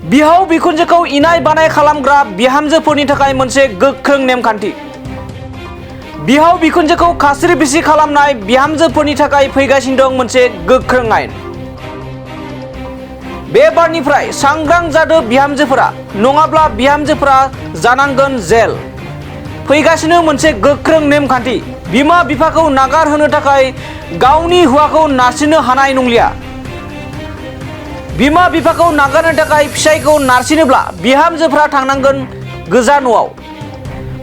बिहाव बिखुनजोखौ इनाय बानाय खालामग्रा बिहामजोफोरनि थाखाय मोनसे गोख्रों नेमखान्थि। बिहाव बिखुनजोखौ खास्रि बिस्रि खालामनाय बिहामजोफोरनि थाखाय फैगासिनो दं मोनसे गोख्रों आयेन। बे बारनिफ्राय सांग्रां जादो बिहामजोफोरा, नङाब्ला बिहामजोफोरा जानांगोन जेल। फैगासिनो मोनसे गोख्रों नेमखान्थि। बिमा बिफाखौ नागार होनो थाखाय गावनि हौवाखौ नारसिननो हानाय नंलिया। बिमा बिफाखौ नागारनो थाखाय फिसायखौ नारसिनोब्ला बिहामजोफ्रा थांनांगोन गोजा न'आव।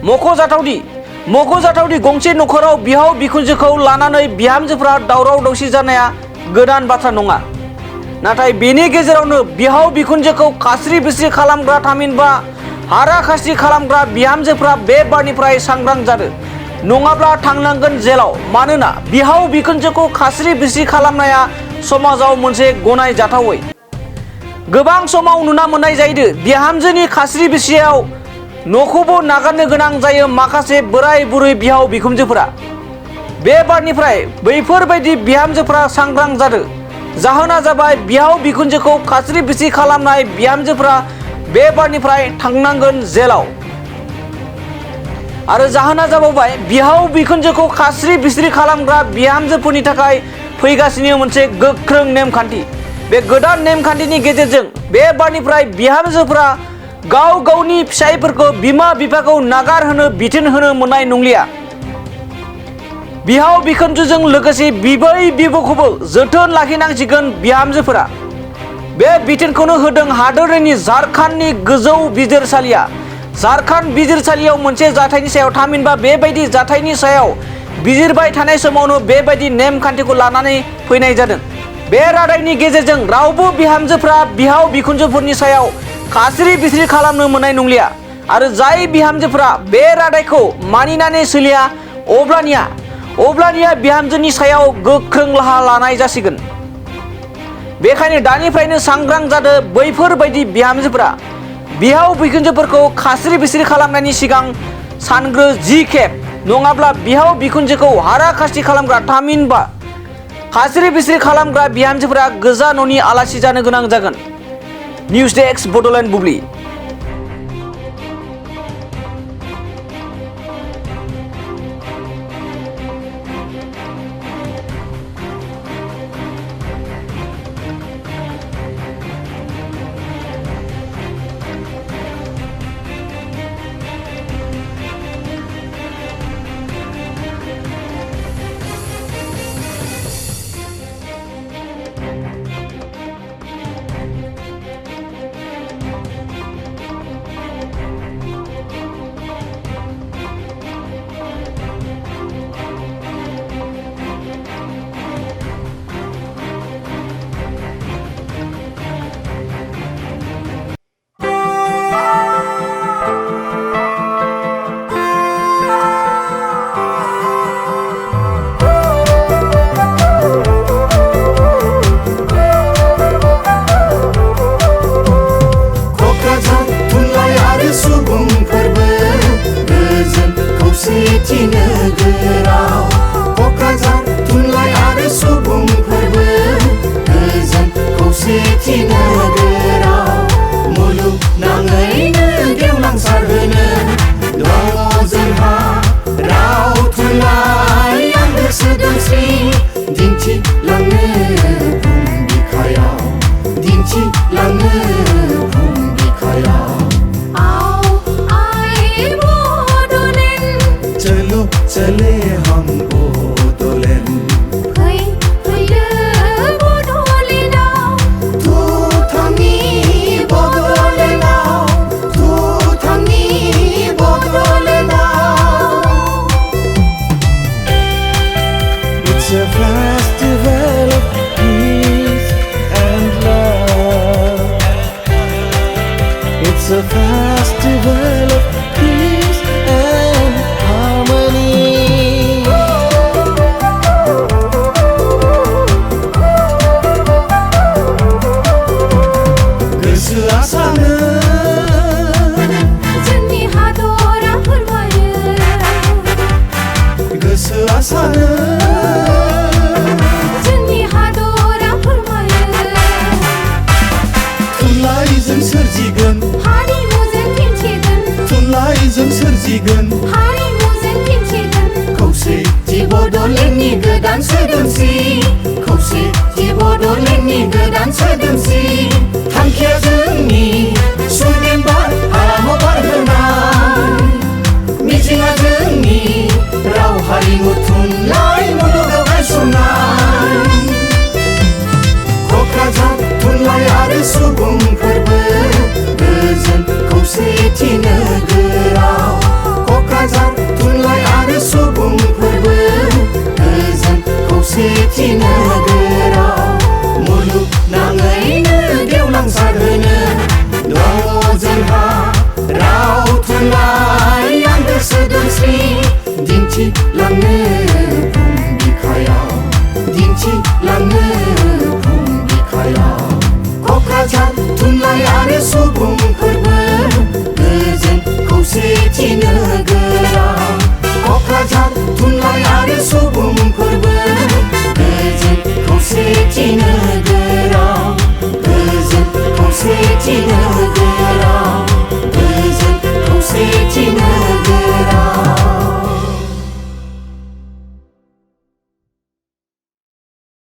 मख'जाथावदि गंसे न'खराव बिहाव बिखुनजोखौ लानानै बिहामजोफ्रा दावराव दावसि जानाया गोदान बाथ्रा नङा। नाथाय बेनि गेजेरावनो बिहाव बिखुनजोखौ खास्रि बिस्रि खालामग्रा थामहिनबा हारा खास्रि खालामग्रा बिहामजोफ्रा बे बारनिफ्राय सांग्रां जादो, नङाब्ला थांनांगोन जेलाव। मानोना बिहाव बिखुनजोखौ खास्रि बिस्रि खालामनाया समाजाव मोनसे गनायजाथावै। गोबां समाव नुना मोननाय जायो बिहामजोनि खास्रि बिस्रियाव न'खौबो नागारनो गोनां जायो माखासे बोराय बुरै बिहाव बिखुनजोफोरा। बे बारनिफ्राय बैफोरबायदि बिहामजोफोरा सांग्रां जादो। जाहोना जाबाय बिहाव बिखुनजोखौ खास्रि बिस्रि खालामनाय बिहामजोफोरा बे बारनिफ्राय थांनांगोन जेलाव। आरो जाहोना जाबावबाय बिहाव बिखुनजोखौ खास्रि बिस्रि खालामग्रा बिहामजोफोरनि थाखाय फैगासिनो मोनसे गोख्रों नेमखान्थि। बे गोदान नेमखान्थिनि गेजेरजों बे बारनिफ्राय बिहामजोफोरा गाव गावनि फिसायफोरखौ बिमा बिफाखौ नागार होनो बिथोन होनो मोननाय नंलिया। बिहाव बिखुनजोजों लोगोसे बिबै बिबौखौबो जोथोन लाखिनांसिगोन बिहामजोफोरा। बे बिथोनखौनो होदों हादोरनि झारखन्डनि गोजौ बिजिरसालिया। झारखन्ड बिजिरसालियाव मोनसे जाथायनि सायाव थामहिनबा बेबायदि जाथायनि सायाव बिजिरबाय थानाय समावनो बेबायदि नेमखान्थिखौ लानानै फैनाय जादों। बे रादायनि गेजेरजों रावबो बिहामजोफ्रा बिहाव बिखुनजोफोरनि सायाव खास्रि बिस्रि खालामनो मोननाय नंलिया। आरो जाय बिहामजोफ्रा बे रादायखौ मानिनानै सोलिया अब्लानिया बिहामजोनि सायाव गोख्रों राहा लानाय जासिगोन। बेखायनो दानिफ्रायनो सांग्रां जादो बैफोरबायदि बिहामजोफ्रा। बिहाव बिखुनजोफोरखौ खास्रि बिस्रि खालामनायनि सिगां सानग्रो 10 खेब, नङाब्ला बिहाव बिखुनजोखौ हारा खास्रि खालामग्रा थामहिनबा खास्रि बिस्रि खालामग्रा बिहामजोफोरा गोजा न'नि आलासि जानो गोनां जागोन। निउज डेस्क बड'लेण्ड बुब्लि। चले हम बड'लेण्ड फैयो बड'लेण्डआव तु थांनि बड'लेण्डआव It's a festival of peace and love. It's a festival of peace and harmony. गोसोआ सानो जोंनि हादरा फोरमायो। गोसोआ सानो जोंनि हादरा फोरमायो। थुनलाइजों सोरजि थुनलाइजों सोरजिगोन हारिमुजों दिन्थिगोन खौसेथि बड'लेण्डनि गोदान सोदोमस्रि खौसेथि बड'लेण्डनि गोदान सोदोमस्रि